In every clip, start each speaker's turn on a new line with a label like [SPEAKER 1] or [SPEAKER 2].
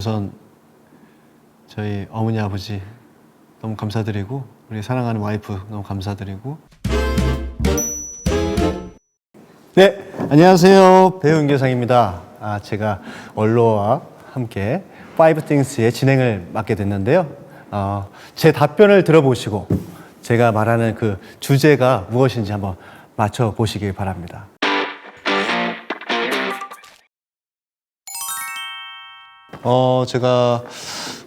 [SPEAKER 1] 우선 저희 어머니 아버지 너무 감사드리고 우리 사랑하는 와이프 너무 감사드리고 네, 안녕하세요. 배우 윤계상입니다. 제가 원로와 함께 Five Things의 진행을 맡게 됐는데요. 제 답변을 들어보시고 제가 말하는 그 주제가 무엇인지 한번 맞춰보시길 바랍니다. 제가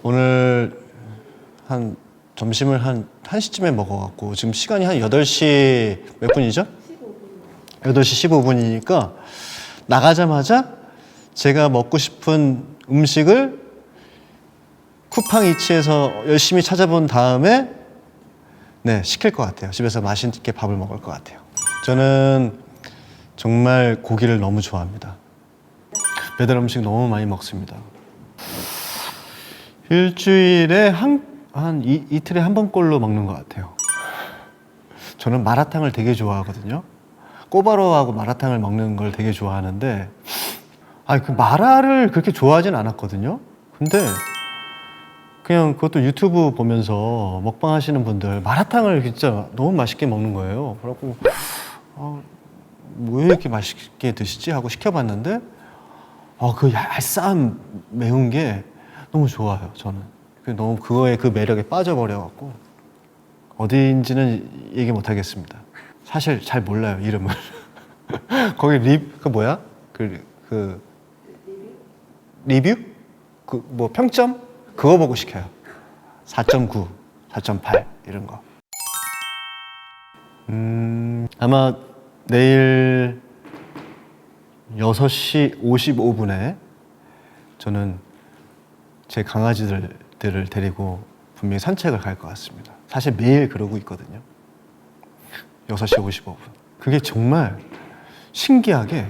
[SPEAKER 1] 오늘 점심을 한 1시쯤에 먹어갖고 지금 시간이 한 8시 몇 분이죠? 8시 15분이니까 나가자마자 제가 먹고 싶은 음식을 쿠팡이츠에서 열심히 찾아본 다음에 시킬 것 같아요. 집에서 맛있게 밥을 먹을 것 같아요. 저는 정말 고기를 너무 좋아합니다. 배달 음식 너무 많이 먹습니다. 일주일에 이틀에 한 번꼴로 먹는 것 같아요. 저는 마라탕을 되게 좋아하거든요. 꼬바로우하고 마라탕을 먹는 걸 되게 좋아하는데 그 마라를 그렇게 좋아하진 않았거든요. 근데 그냥 그것도 유튜브 보면서 먹방 하시는 분들 마라탕을 진짜 너무 맛있게 먹는 거예요. 그래갖고 왜 이렇게 맛있게 드시지? 하고 시켜봤는데 그 얄싸한 매운 게 너무 좋아요. 저는 너무 그거에 그 매력에 빠져버려갖고 어디인지는 얘기 못하겠습니다. 사실 잘 몰라요, 이름을. 거기 그 뭐야? 리뷰? 뭐 평점? 그거 보고 시켜요. 4.9, 4.8 이런 거. 아마 내일 6시 55분에 저는 제 강아지들을 데리고 분명히 산책을 갈 것 같습니다. 사실 매일 그러고 있거든요. 6시 55분. 그게 정말 신기하게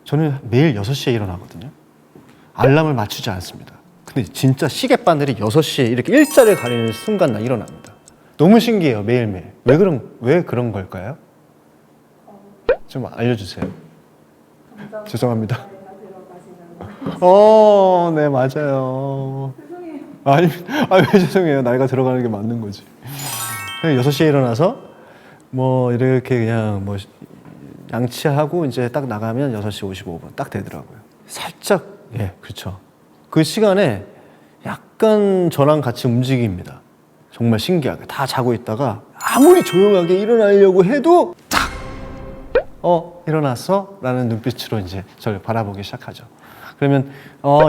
[SPEAKER 1] 저는 매일 6시에 일어나거든요. 알람을 맞추지 않습니다. 근데 진짜 시계바늘이 6시에 이렇게 일자를 가리는 순간 나 일어납니다. 너무 신기해요, 매일매일. 왜 그런 걸까요? 좀 알려주세요. 죄송합니다. 네, 맞아요. 왜 죄송해요. 나이가 들어가는 게 맞는 거지. 6시에 일어나서 뭐 이렇게 그냥 뭐 양치하고 이제 딱 나가면 6시 55분 딱 되더라고요. 살짝, 그렇죠. 그 시간에 약간 저랑 같이 움직입니다. 정말 신기하게. 다 자고 있다가 아무리 조용하게 일어나려고 해도 딱! 일어났어? 라는 눈빛으로 이제 저를 바라보기 시작하죠. 그러면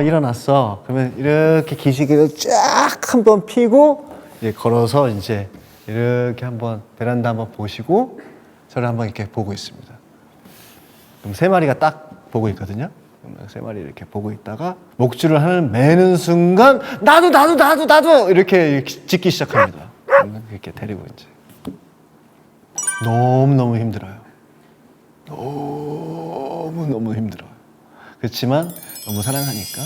[SPEAKER 1] 일어났어. 그러면 이렇게 기지개를 쫙 한번 펴고 이제 걸어서 이제 이렇게 한번 베란다 한번 보시고 저를 한번 이렇게 보고 있습니다. 그럼 3마리가 딱 보고 있거든요. 3마리 이렇게 보고 있다가 목줄을 매는 순간 나도 이렇게 짖기 시작합니다. 이렇게 데리고 이제 너무 힘들어요. 너무 힘들어요. 그렇지만 너무 사랑하니까.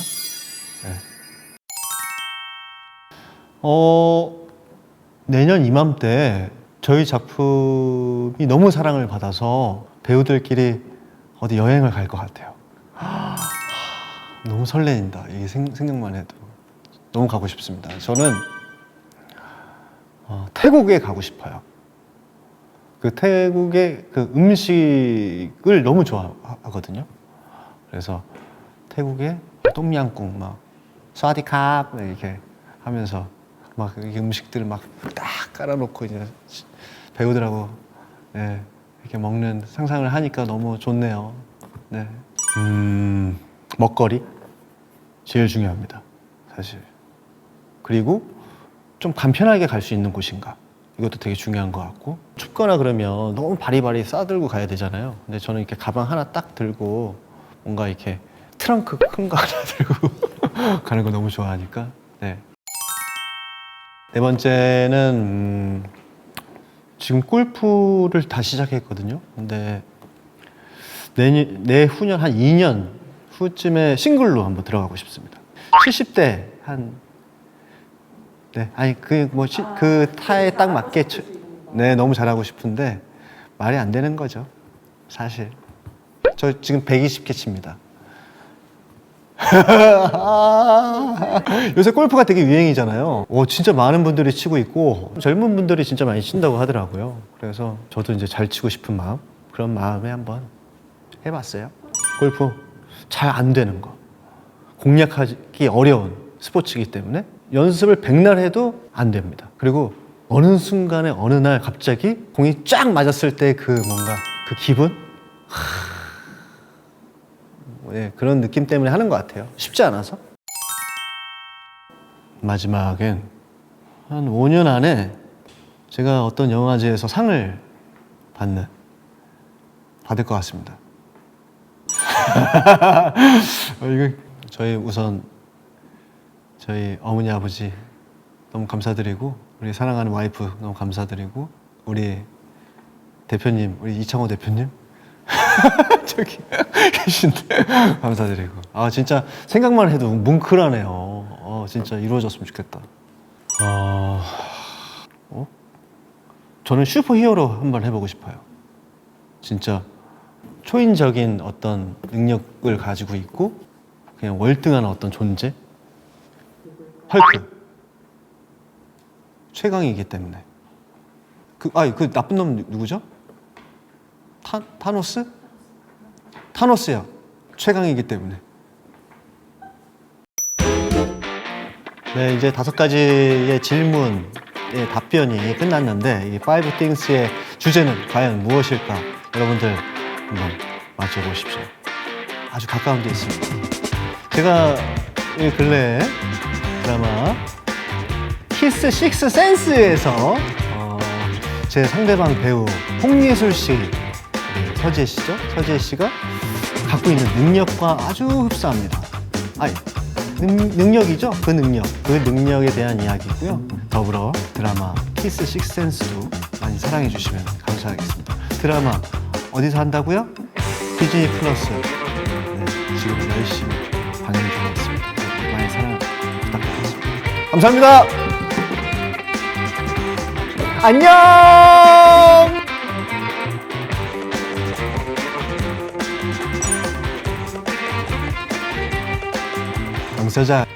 [SPEAKER 1] 내년 이맘때 저희 작품이 너무 사랑을 받아서 배우들끼리 어디 여행을 갈 것 같아요. 너무 설레인다. 이게 생각만 해도 너무 가고 싶습니다. 저는 태국에 가고 싶어요. 그 태국의 그 음식을 너무 좋아하거든요. 그래서 태국의 똠양꿍 막 사와디캅 이렇게 하면서 막 이렇게 음식들을 막 딱 깔아놓고 이제 배우들하고 이렇게 먹는 상상을 하니까 너무 좋네요. 먹거리 제일 중요합니다, 사실. 그리고 좀 간편하게 갈 수 있는 곳인가, 이것도 되게 중요한 것 같고, 춥거나 그러면 너무 바리바리 싸들고 가야 되잖아요. 근데 저는 이렇게 가방 하나 딱 들고 뭔가 이렇게 트렁크 큰 거 하나 들고 가는 거 너무 좋아하니까. 네 번째는 지금 골프를 다시 시작했거든요. 근데 내후년 한 2년 후쯤에 싱글로 한번 들어가고 싶습니다. 70대 그 타에 딱 맞게 너무 잘하고 싶은데 말이 안 되는 거죠, 사실. 저 지금 120개 칩니다. 요새 골프가 되게 유행이잖아요. 진짜 많은 분들이 치고 있고 젊은 분들이 진짜 많이 친다고 하더라고요. 그래서 저도 이제 잘 치고 싶은 마음, 그런 마음에 한번 해봤어요. 골프 잘 안 되는 거, 공략하기 어려운 스포츠이기 때문에 연습을 백날 해도 안 됩니다. 그리고 어느 순간에 어느 날 갑자기 공이 쫙 맞았을 때 그 뭔가 그 기분? 네, 그런 느낌 때문에 하는 것 같아요. 쉽지 않아서. 마지막엔 한 5년 안에 제가 어떤 영화제에서 상을 받을 것 같습니다. 이거 우선 저희 어머니 아버지 너무 감사드리고, 우리 사랑하는 와이프 너무 감사드리고, 우리 대표님, 우리 이창호 대표님 저기 계신데 감사드리고, 진짜 생각만 해도 뭉클하네요. 진짜 이루어졌으면 좋겠다. 저는 슈퍼히어로 한번 해보고 싶어요. 진짜 초인적인 어떤 능력을 가지고 있고 그냥 월등한 어떤 존재. 헐크. 최강이기 때문에. 그 나쁜 놈 누구죠? 타노스? 타노스요. 최강이기 때문에. 네, 이제 5가지의 질문의 답변이 끝났는데, 이 5 things의 주제는 과연 무엇일까? 여러분들 한번 맞춰보십시오. 아주 가까운 데 있습니다. 제가 이 근래에 드라마 키스 식스 센스에서 제 상대방 배우 홍예술 씨, 서지혜 씨죠? 서지혜 씨가 갖고 있는 능력과 아주 흡사합니다. 능력이죠? 그 능력에 대한 이야기고요. 더불어 드라마 키스 식스 센스도 많이 사랑해 주시면 감사하겠습니다. 드라마 어디서 한다고요? 디즈니 플러스. 네, 지금 열심히 방영 중에 있습니다. 많이 사랑 부탁드리겠습니다. 감사합니다. 안녕. 강서자.